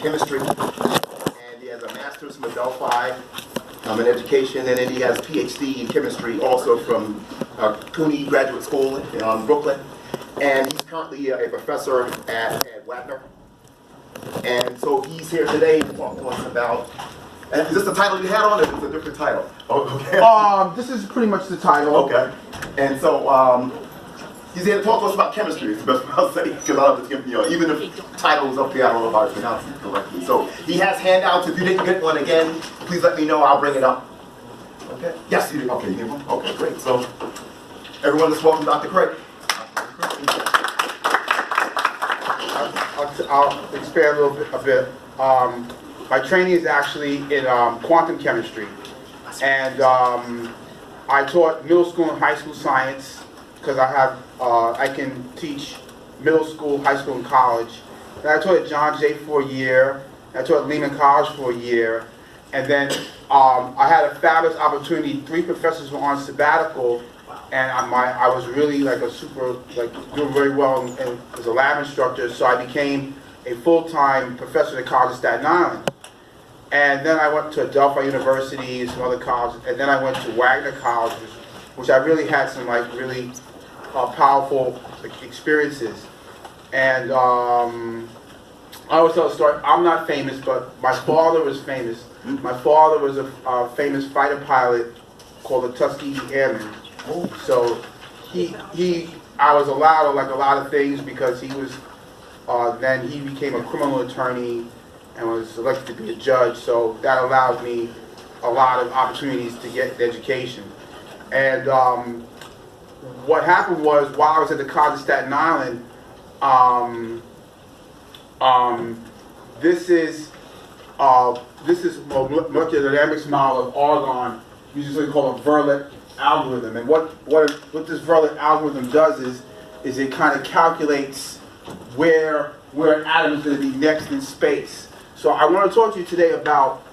chemistry, and he has a master's from Adelphi in education, and then he has a PhD in chemistry also from CUNY Graduate School in Brooklyn, and he's currently a professor at Wagner. And so he's here today to talk to us about. And is this the title you had on, or is it a different title? Oh, okay. This is pretty much the title. Okay. And so he's here to talk to us about chemistry. Is the best way I'll say, because I don't have to, even if the title is up here, I don't know if I pronounced it correctly. So he has handouts. If you didn't get one again, please let me know. I'll bring it up. Okay. Yes, you did. Okay, you need one. Okay, great. So everyone, let's welcome Dr. Craig. I'll expand a bit. My training is actually in quantum chemistry, and I taught middle school and high school science because I can teach middle school, high school, and college. Then I taught at John Jay for a year. I taught at Lehman College for a year, and then I had a fabulous opportunity. 3 professors were on sabbatical. And I was really doing very well as a lab instructor, so I became a full-time professor at the College of Staten Island. And then I went to Adelphi University and some other colleges, and then I went to Wagner College, which I really had some really powerful experiences. And I always tell a story. I'm not famous, but my father was famous. My father was a famous fighter pilot called the Tuskegee Airmen. So I was allowed a lot of things because he was, then he became a criminal attorney and was elected to be a judge, so that allowed me a lot of opportunities to get education. And what happened was, while I was at the College of Staten Island, this is a molecular dynamics model of argon, usually called a Verlet algorithm. And what this Verlet algorithm does is it kind of calculates where an atom is going to be next in space. So I want to talk to you today about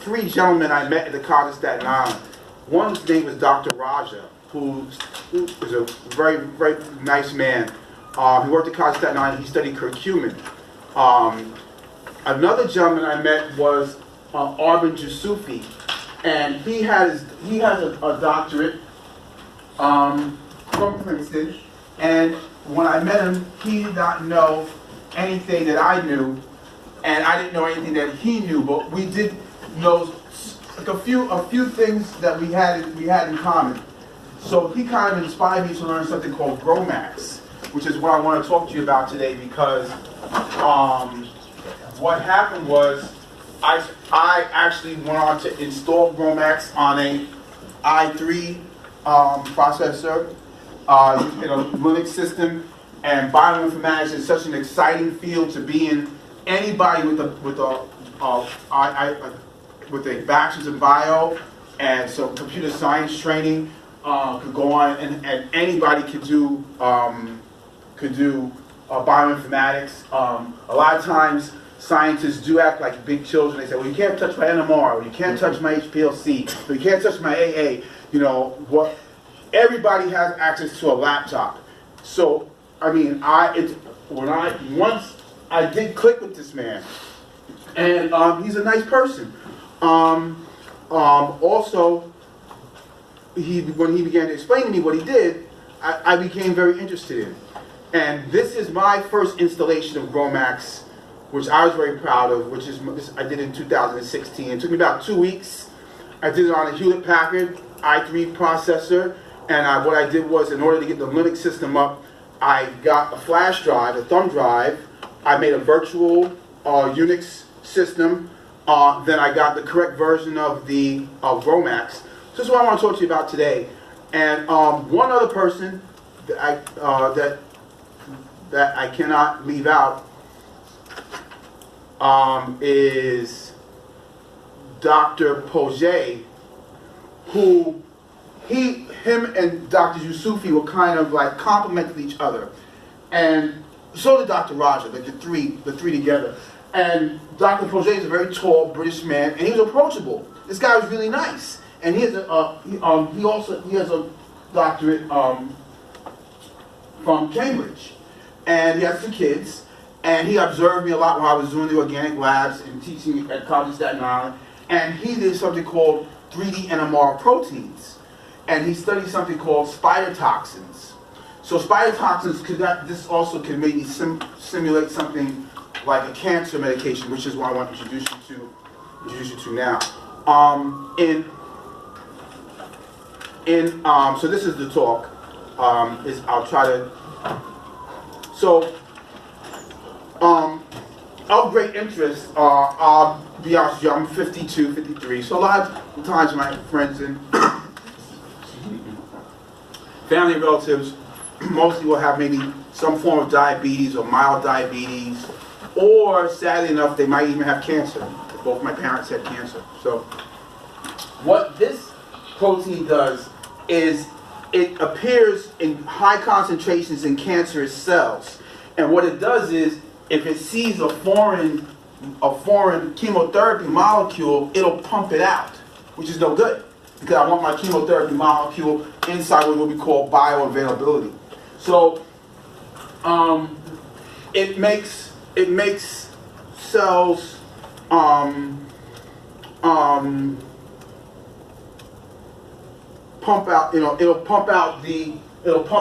3 gentlemen I met at the College of Staten Island. One's name was Dr. Raja, who is a very, very nice man. He worked at College of Staten Island. He studied curcumin. Another gentleman I met was Arvind Jusufi, and he has a doctorate from Princeton. And when I met him, he did not know anything that I knew, and I didn't know anything that he knew. But we did know a few things that we had in common. So he kind of inspired me to learn something called GROMACS, which is what I want to talk to you about today, because what happened was I actually went on to install GROMACS on a i3 processor in a Linux system, and bioinformatics is such an exciting field to be in. Anybody with a bachelor's in bio and some computer science training could go on, and anybody could do bioinformatics. A lot of times scientists do act like big children. They say, well, you can't touch my NMR, or you can't touch my HPLC, or you can't touch my AA. What? Everybody has access to a laptop. So, I mean, once I did click with this man, and he's a nice person. Also, when he began to explain to me what he did, I became very interested in. And this is my first installation of GROMACS, which I was very proud of, I did in 2016. It took me about 2 weeks. I did it on a Hewlett-Packard i3 processor, and what I did was, in order to get the Linux system up, I got a flash drive, a thumb drive. I made a virtual Unix system. Then I got the correct version of GROMACS. So this is what I want to talk to you about today. And one other person that I cannot leave out is Dr. Poget, who him and Dr. Jusufi were kind of like complementing each other, and so did Dr. Raja, the three together. And Dr. Poget is a very tall British man, and he was approachable. This guy was really nice, and he has a doctorate from Cambridge, and he has 2 kids. and he observed me a lot while I was doing the organic labs and teaching at College of Staten Island. And he did something called 3D NMR proteins, and he studied something called spider toxins. So spider toxins this also can maybe simulate something like a cancer medication, which is what I want to introduce you to now. So this is the talk. I'll try to. So, of great interest, I'll be honest with you, I'm 52, 53. So a lot of times my friends and family and relatives mostly will have maybe some form of diabetes or mild diabetes, or sadly enough, they might even have cancer. Both my parents had cancer. So what this protein does is it appears in high concentrations in cancerous cells. And what it does is, if it sees a foreign chemotherapy molecule, it'll pump it out, which is no good, because I want my chemotherapy molecule inside what we call bioavailability. So it makes cells pump out, it'll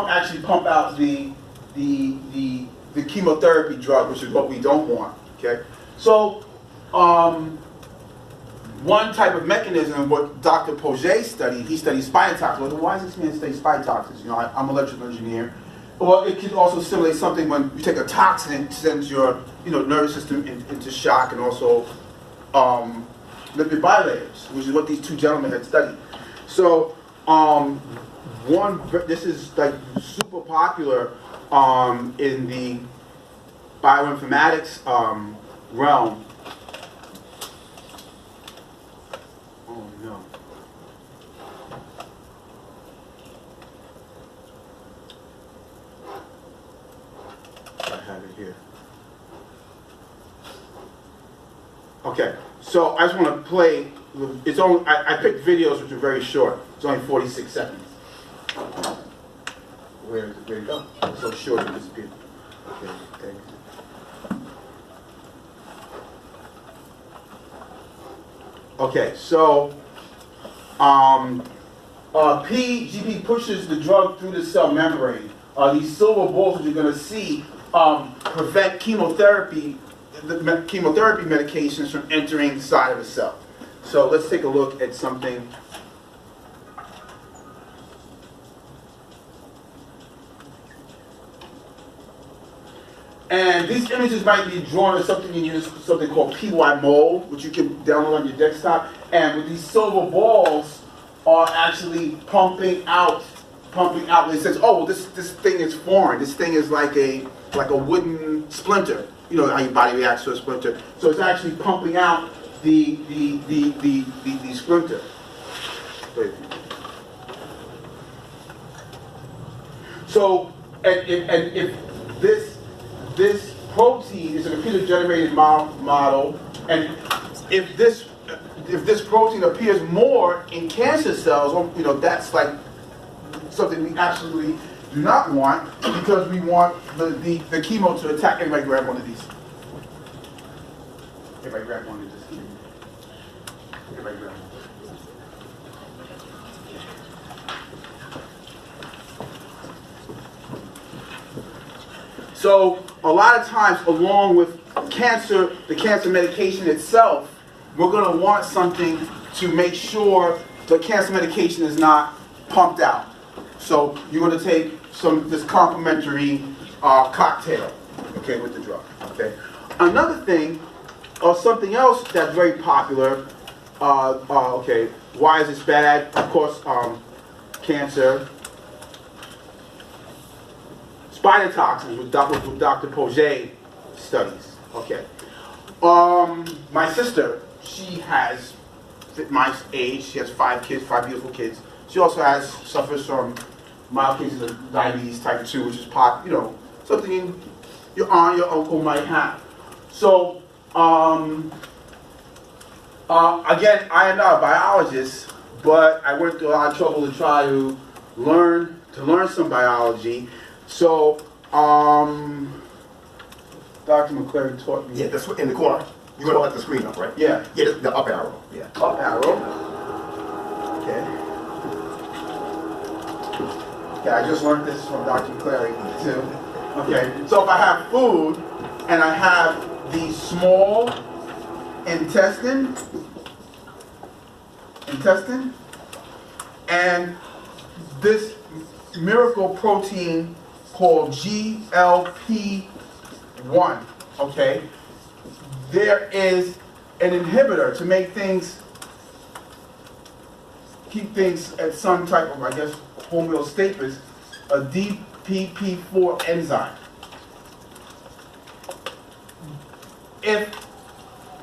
actually pump out the chemotherapy drug, which is what we don't want. Okay, so one type of mechanism, what Dr. Poget studied, he studied spider toxins. Well, why does this man study spider toxins? I'm an electrical engineer. Well, it can also simulate something when you take a toxin, it sends your nervous system into shock, and also lipid bilayers, which is what these two gentlemen had studied. So this is like super popular in the bioinformatics realm. Oh no. I have it here. Okay, so I just want to play. It's only I picked videos which are very short. It's only 46 seconds. Where did it go? It's so short it disappeared. Okay, thanks. Okay, so PGP pushes the drug through the cell membrane. These silver balls that you're going to see prevent chemotherapy medications from entering inside of a cell. So let's take a look at something. And these images might be drawn as something you use something called PyMold, which you can download on your desktop. And with these silver balls are actually pumping out. It says, oh, well, this thing is foreign. This thing is like a wooden splinter. You know how your body reacts to a splinter. So it's actually pumping out the splinter. So, and if this protein is a computer-generated model, and if this protein appears more in cancer cells, well, that's like something we absolutely do not want, because we want the chemo to attack. Everybody grab one of these. Everybody grab one of these. Everybody grab one. So a lot of times, along with the cancer medication itself, we're going to want something to make sure the cancer medication is not pumped out. So you're going to take this complementary cocktail, okay, with the drug. Okay. Another thing, or something else that's very popular. Okay, why is this bad? Of course, cancer. Spider toxins with Dr. Poget studies. Okay. My sister, she has my age. She has 5 kids, 5 beautiful kids. She also suffers from mild cases of diabetes type 2, which is something your aunt, your uncle might have. So again, I am not a biologist, but I went through a lot of trouble to try to learn some biology. So Dr. McClary taught me. Yeah, that's in the corner. You're gonna let the screen up, right? Yeah. Yeah, the up arrow. Yeah. Up arrow. Okay. Okay, I just learned this from Dr. McClary too. Okay, so if I have food and I have the small intestine, and this miracle protein called GLP-1, okay, there is an inhibitor to make things, keep things at some type of, I guess, homeostasis, a DPP4 enzyme. If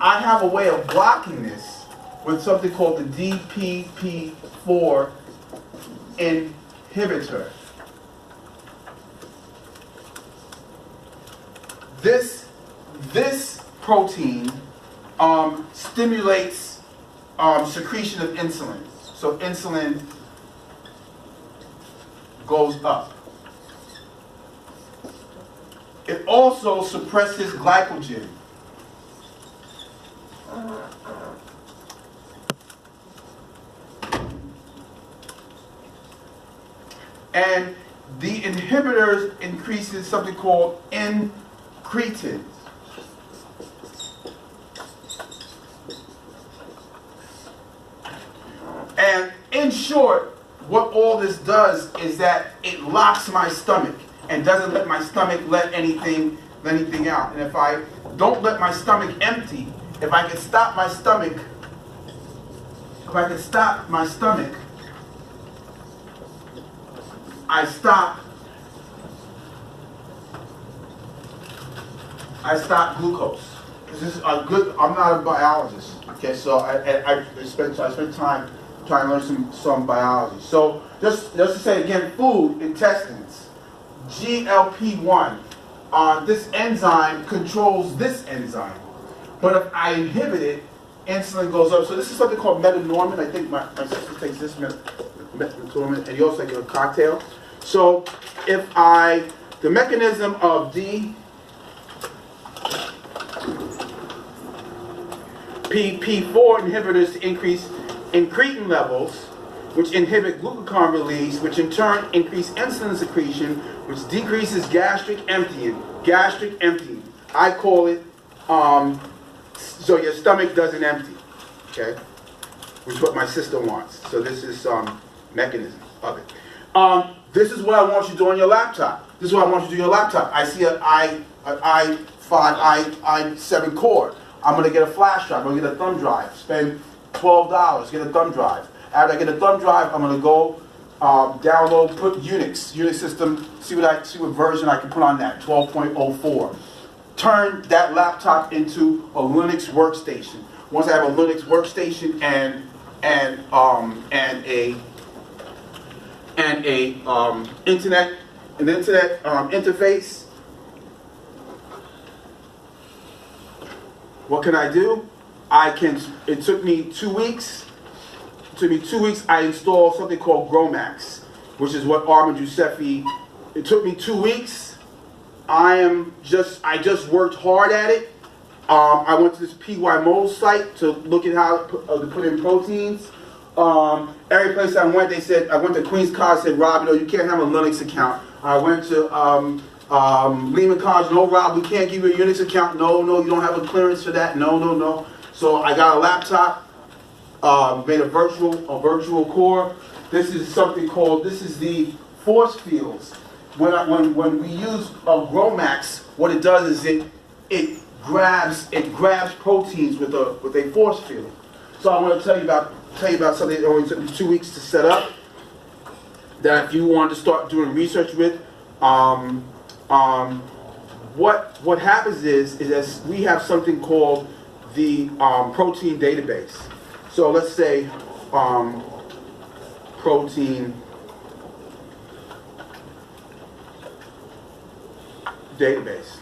I have a way of blocking this with something called the DPP4 inhibitor, this protein stimulates secretion of insulin. So insulin goes up. It also suppresses glycogen. And the inhibitors increases something called incretins. And in short, what all this does is that it locks my stomach and doesn't let my stomach let anything out. And if I don't let my stomach empty, if I can stop my stomach, I stop glucose. This is a good. I'm not a biologist, okay? So I spent time trying to learn some biology. So just to say again, food, intestines, GLP-1. This enzyme controls this enzyme, but if I inhibit it, insulin goes up. So this is something called metanormin. I think my sister takes this metanormin, and you also get a cocktail. So if the mechanism of DPP4 inhibitors to increase incretin levels, which inhibit glucagon release, which in turn increase insulin secretion, which decreases gastric emptying. I call it, so your stomach doesn't empty, okay? Which is what my sister wants. So this is some mechanism of it. This is what I want you to do on your laptop. This is what I want you to do on your laptop. I see an i5, i7 core. I'm going to get a flash drive. I'm going to get a thumb drive. Spend $12, get a thumb drive. After I get a thumb drive, I'm going to go download, put Unix system, see what version I can put on that, 12.04. Turn that laptop into a Linux workstation. Once I have a Linux workstation and internet interface, what can I do? It took me 2 weeks. I installed something called GROMACS, which is what Armin Giuseppe. It took me 2 weeks. I just worked hard at it. I went to this PYMOL site to look at how to put in proteins. Every place I went, they said, I went to Queens College, said, Rob, you can't have a Linux account. I went to Lehman College, no, Rob, we can't give you a Unix account. No, you don't have a clearance for that. No. So I got a laptop, made a virtual core. This is something called, this is the force fields. When we use GROMACS, what it does is it grabs proteins with a force field. So I want to tell you about something that only took me 2 weeks to set up. That if you want to start doing research with, what happens is that we have something called the protein database. So let's say protein database,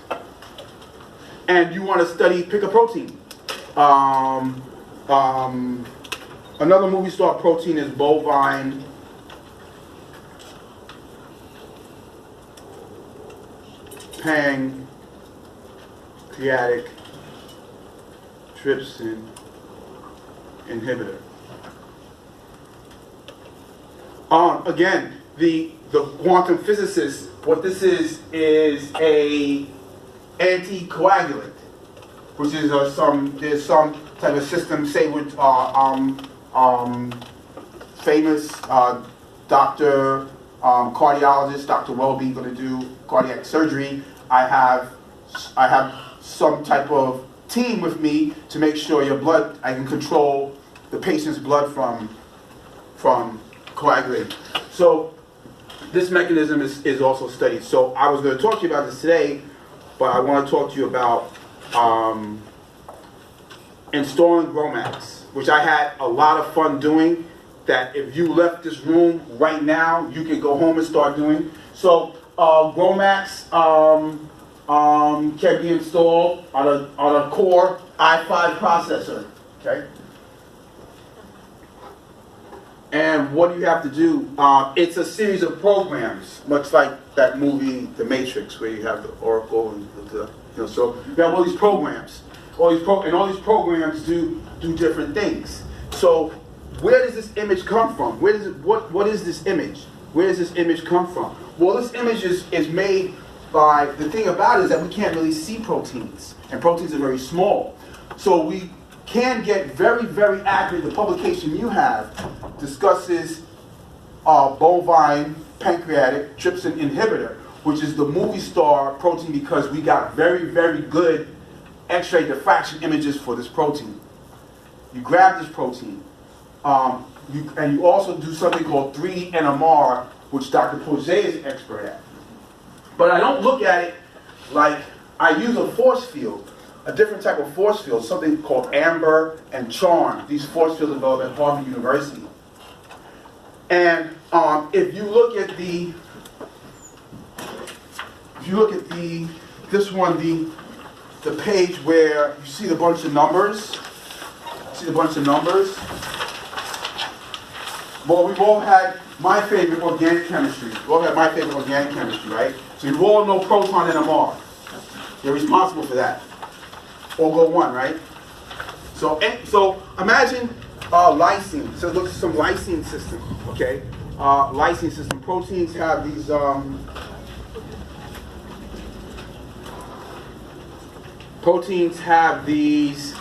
and you want to pick a protein. Another movie star protein is bovine pancreatic trypsin inhibitor. Again, the quantum physicist, what this is a anticoagulant, which is there's some type of system, say with famous doctor, cardiologist, Dr. Welby, going to do cardiac surgery. I have some type of team with me to make sure your blood, I can control the patient's blood from coagulating. So this mechanism is also studied. So I was going to talk to you about this today, but I want to talk to you about installing GROMACS, which I had a lot of fun doing, that if you left this room right now, you can go home and start doing. So GROMACS can be installed on a Core i5 processor, okay? And what do you have to do? It's a series of programs, much like that movie, The Matrix, where you have the Oracle and so you have all these programs. All these programs do different things. So where does this image come from? What is this image? Where does this image come from? Well, this image is made by, the thing about it is that we can't really see proteins, and proteins are very small. So we can get very, very accurate. The publication you have discusses bovine pancreatic trypsin inhibitor, which is the movie star protein, because we got very, very good X-ray diffraction images for this protein. You grab this protein, and you also do something called 3D NMR, which Dr. Poget is an expert at. But I don't look at it like, I use a force field, a different type of force field, something called AMBER and CHARM. These force fields developed at Harvard University. And if you look at this one, the page where you see the bunch of numbers, well, we've all had my favorite organic chemistry. We've all had my favorite organic chemistry, right? So you all know proton NMR. You're responsible for that. All go one, right? So imagine lysine. So look at some lysine system, okay? Lysine system. Proteins have these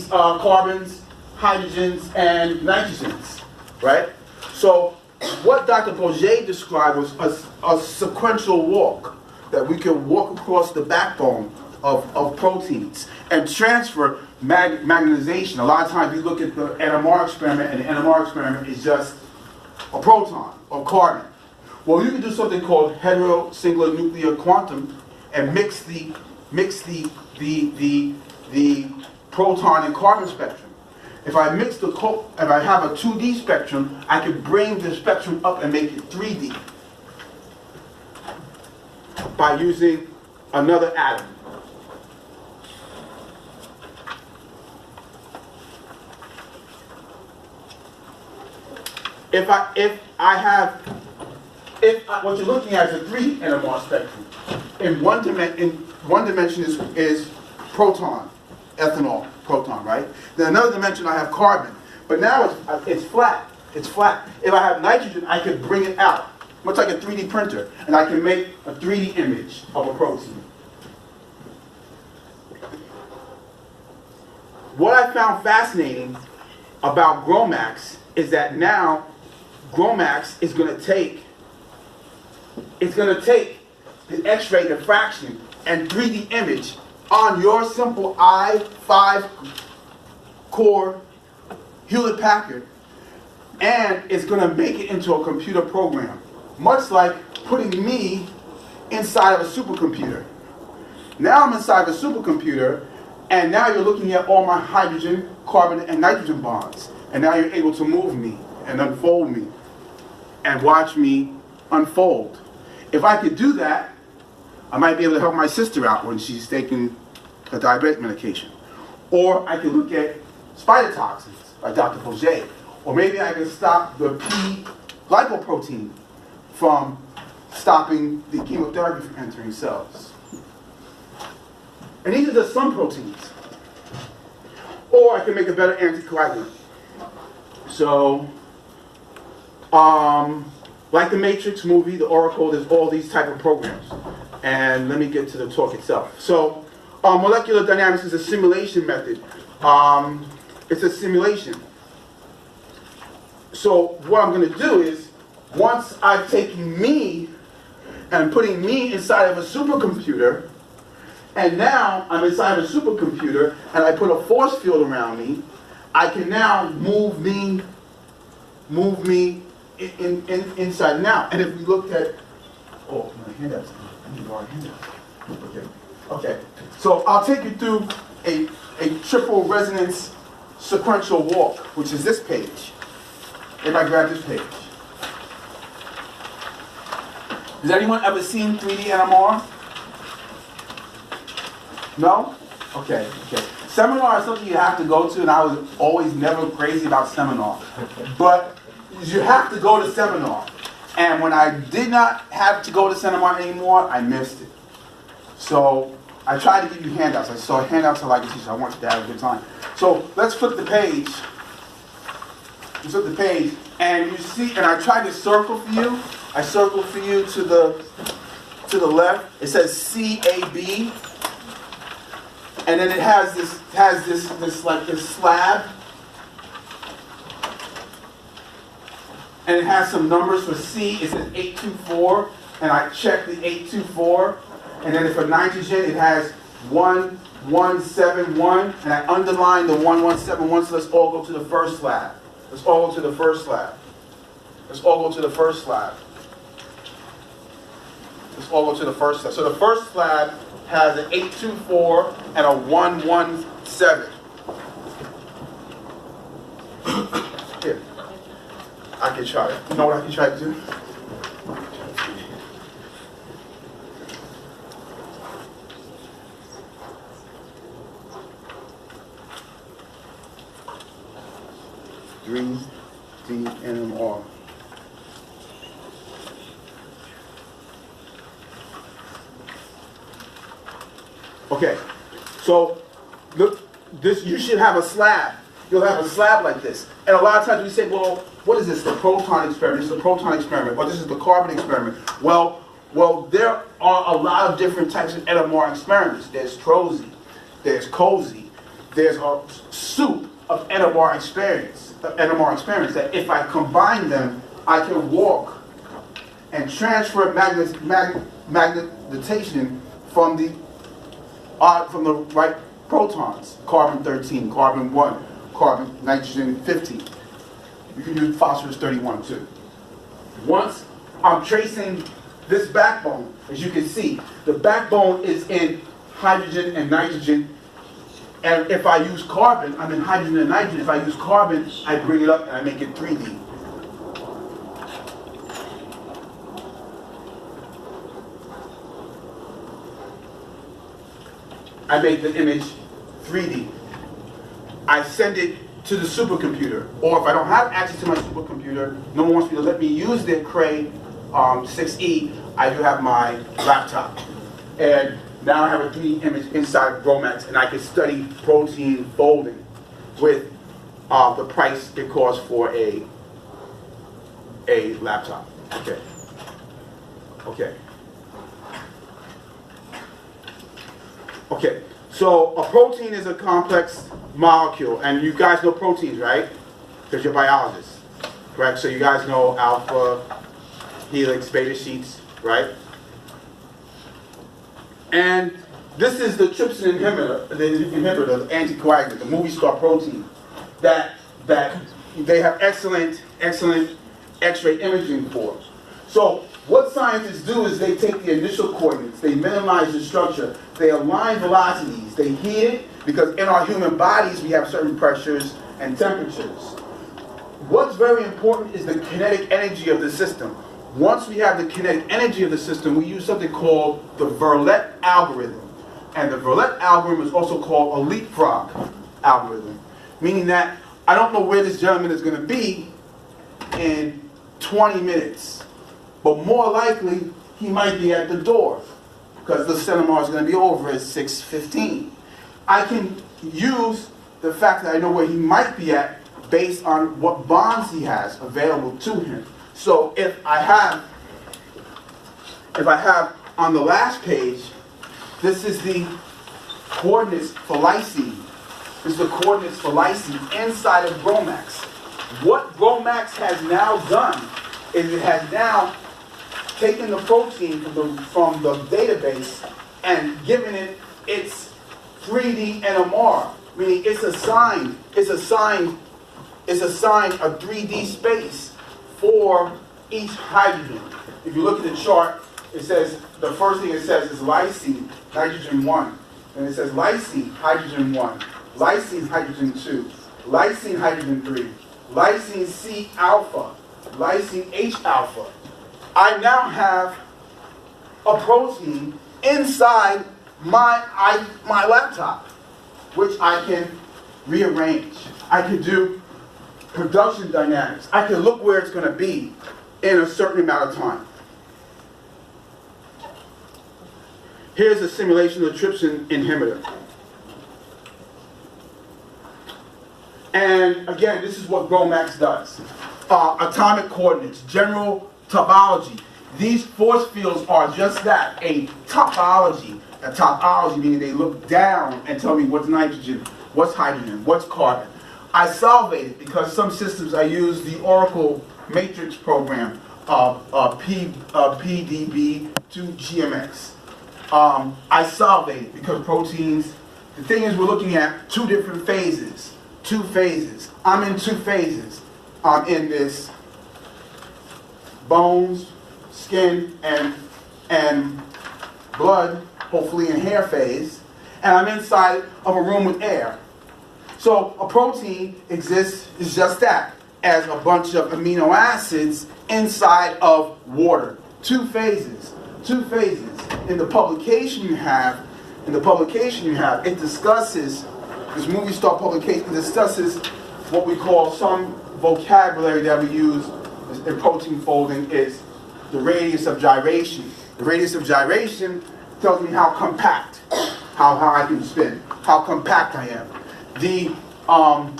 carbons, hydrogens, and nitrogens, right? So what Dr. Poget described was a sequential walk, that we can walk across the backbone of proteins and transfer magnetization. A lot of times you look at the NMR experiment, and the NMR experiment is just a proton or carbon. Well, you can do something called heterosingular nuclear quantum and mix the proton and carbon spectrum. If I have a 2D spectrum, I can bring the spectrum up and make it 3D by using another atom. What you're looking at is a 3 NMR spectrum. In one dimension is proton, ethanol, proton, right? Then another dimension I have carbon. But now it's flat. It's flat. If I have nitrogen, I can bring it out, much like a 3D printer, and I can make a 3D image of a protein. What I found fascinating about GROMACS is that now GROMACS is going to take the X-ray diffraction and 3D image on your simple i5 core Hewlett-Packard, and it's going to make it into a computer program, much like putting me inside of a supercomputer. Now I'm inside of a supercomputer, and now you're looking at all my hydrogen, carbon, and nitrogen bonds, and now you're able to move me and unfold me and watch me unfold. If I could do that, I might be able to help my sister out when she's taking a diabetic medication. Or I could look at spider toxins by Dr. Poget. Or maybe I could stop the P glycoprotein from stopping the chemotherapy from entering cells. And these are just some proteins. Or I can make a better anticoagulant. So, like the Matrix movie, the Oracle, there's all these type of programs. And let me get to the talk itself. So, molecular dynamics is a simulation method. It's a simulation. So what I'm going to do is, once I've taken me and putting me inside of a supercomputer, and now I'm inside a supercomputer, and I put a force field around me, I can now move me inside now. And if we looked at, oh, my handouts. I need more handouts. Okay. So I'll take you through a triple resonance sequential walk, which is this page. If I grab this page. Has anyone ever seen 3D NMR? No? Okay. Seminar is something you have to go to, and I was always never crazy about seminar. But you have to go to seminar. And when I did not have to go to seminar anymore, I missed it. So I tried to give you handouts. I saw handouts I like to teach. I want you to have a good time. So let's flip the page. Let's flip the page, and you see, and I tried to circle for you. I circled for you to the left. It says CAB. And then it has this slab. And it has some numbers for C. It says 824. And I checked the 824. And then for nitrogen, it has 1171. And I underlined the 1171. So let's all go to the first slab. Let's all go to the first slab. Let's all go to the first slab. Let's all go to the first slab. So the first slab has an 824 and a 117. Here. I can try it. You know what I can try to do? NMR. Okay, so look, this, you should have a slab. You'll have a slab like this. And a lot of times we say, well, what is this? The proton experiment. This is the proton experiment. Or this is the carbon experiment. Well, there are a lot of different types of NMR experiments. There's TROSY, there's COSY, there's a soup of NMR experiments that if I combine them, I can walk and transfer magnetization from the right protons, carbon 13, carbon 1, carbon, nitrogen 15. You can use phosphorus 31 too. Once I'm tracing this backbone, as you can see, the backbone is in hydrogen and nitrogen. And if I use carbon, I'm in hydrogen and nitrogen. If I use carbon, I bring it up and I make it 3D. I make the image 3D. I send it to the supercomputer. Or if I don't have access to my supercomputer, no one wants me to let me use their Cray 6E, I do have my laptop. And now I have a 3D image inside GROMACS, and I can study protein folding with the price it costs for a laptop. Okay, so a protein is a complex molecule, and you guys know proteins, right? Because you're biologists, correct? So you guys know alpha, helix, beta sheets, right? And this is the trypsin inhibitor, the anticoagulant, the movie star protein, that they have excellent X-ray imaging for. So what scientists do is they take the initial coordinates, they minimize the structure, they align velocities, they heat it, because in our human bodies we have certain pressures and temperatures. What's very important is the kinetic energy of the system. Once we have the kinetic energy of the system, we use something called the Verlet algorithm. And the Verlet algorithm is also called a leapfrog algorithm, meaning that I don't know where this gentleman is going to be in 20 minutes, but more likely he might be at the door, because the seminar is going to be over at 6:15. I can use the fact that I know where he might be at based on what bonds he has available to him. So if I have on the last page, this is the coordinates for lysine. This is the coordinates for lysine inside of Gromax. What Gromax has now done is it has now taken the protein from the database and given it its 3D NMR, meaning it's assigned a 3D space for each hydrogen. If you look at the chart, it says, the first thing it says is lysine, nitrogen 1. And it says lysine, hydrogen 1. Lysine, hydrogen 2. Lysine, hydrogen 3. Lysine C alpha. Lysine H alpha. I now have a protein inside my laptop, which I can rearrange. I can do production dynamics. I can look where it's going to be in a certain amount of time. Here's a simulation of the trypsin inhibitor. And again, this is what Gromax does. Atomic coordinates, general topology. These force fields are just that, a topology. A topology meaning they look down and tell me what's nitrogen, what's hydrogen, what's carbon. I salvate it because some systems I use the Oracle Matrix program, PDB to GMX. I salvate it because proteins, the thing is we're looking at two different phases. Two phases. I'm in two phases. I'm in this bones, skin, and blood, hopefully in hair phase, and I'm inside of a room with air. So a protein exists, is just that, as a bunch of amino acids inside of water. Two phases. Two phases. In the publication you have, it discusses, this movie star publication discusses what we call some vocabulary that we use in protein folding is the radius of gyration. The radius of gyration tells me how compact, how I can spin, how compact I am. The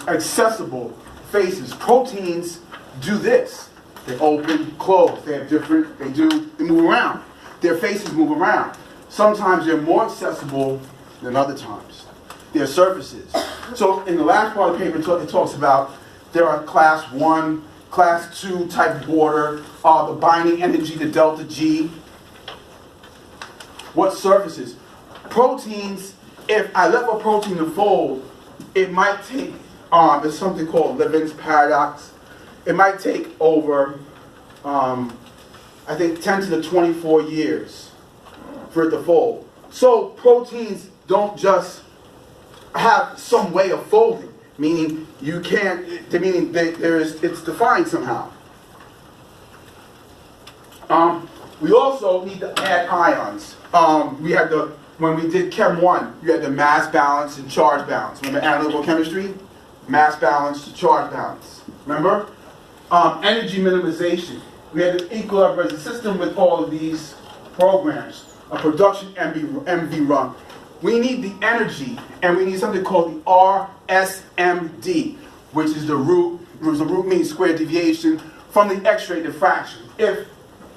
accessible faces, proteins do this. They open, close, they have different, they move around. Their faces move around. Sometimes they're more accessible than other times. Their surfaces. So in the last part of the paper, it talks about there are class 1, class 2 type border, the binding energy, the delta G. What surfaces? Proteins, if I let a protein to fold, it might take, there's something called Levin's paradox. It might take over, I think 10 to the 24 years for it to fold. So proteins don't just have some way of folding, meaning you can't, meaning it's defined somehow. We also need to add ions. We had when we did Chem 1, you had the mass balance and charge balance. Remember analytical chemistry? Mass balance to charge balance. Remember? Energy minimization. We had an equilibrium system with all of these programs. A production MV run. We need the energy, and we need something called the RSMD, which is the root mean square deviation from the X-ray diffraction. If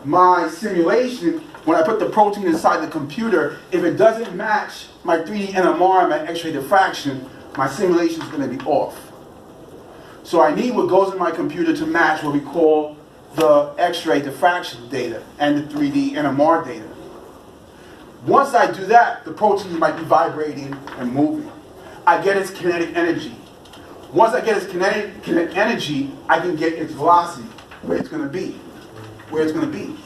my simulation, when I put the protein inside the computer, if it doesn't match my 3D NMR and my X-ray diffraction, my simulation is going to be off. So I need what goes in my computer to match what we call the X-ray diffraction data and the 3D NMR data. Once I do that, the protein might be vibrating and moving. I get its kinetic energy. Once I get its kinetic energy, I can get its velocity, where it's going to be, where it's going to be,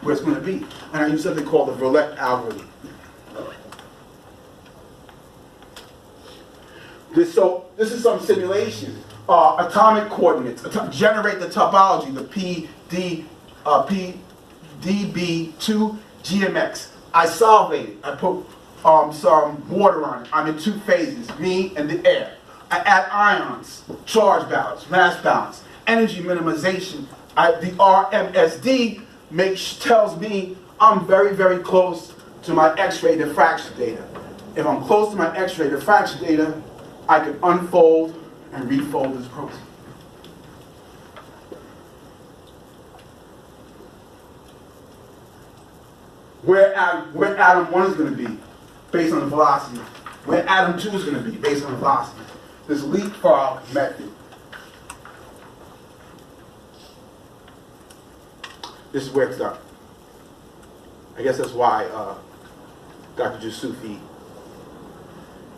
where it's going to be. And I use something called the Verlet algorithm. This is some simulation. Atomic coordinates, generate the topology, the PDB2 GMX. I solvate it. I put some water on it. I'm in two phases, me and the air. I add ions, charge balance, mass balance, energy minimization. The RMSD tells me I'm very, very close to my X-ray diffraction data. If I'm close to my X-ray diffraction data, I can unfold and refold this protein. Where atom 1 is going to be based on the velocity. Where atom 2 is going to be based on the velocity. This leapfrog method. This is where it's done. I guess that's why Dr. Jusufi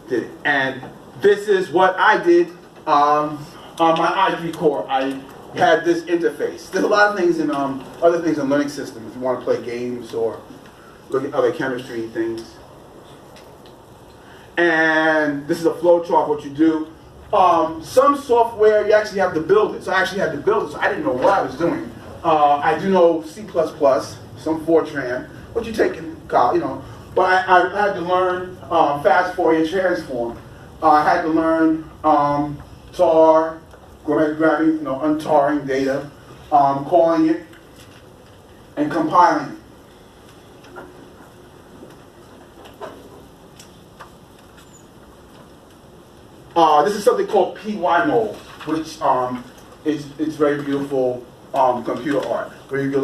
did it. And this is what I did on my i3 core. I had this interface. There's a lot of things in other things in learning systems. If you want to play games or look at other chemistry things. And this is a flow chart, what you do. Some software, you actually have to build it. So I actually had to build it, so I didn't know what I was doing. I do know C++, some Fortran, what you take in college, you know. But I had to learn fast Fourier transform. I had to learn tar, grabbing, you know, untarring data, calling it, and compiling it. This is something called PyMold, which it's very beautiful computer art, where you can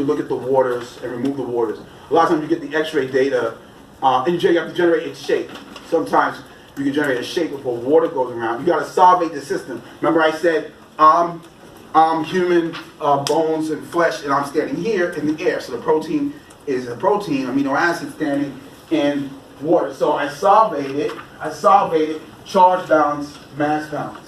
look at the waters and remove the waters. A lot of times you get the X-ray data, and you have to generate its shape. Sometimes you can generate a shape before water goes around. You got to solvate the system. Remember I said I'm human bones and flesh, and I'm standing here in the air. So the protein is a protein, amino acid standing in water. So I solvate it, charge balance, mass balance.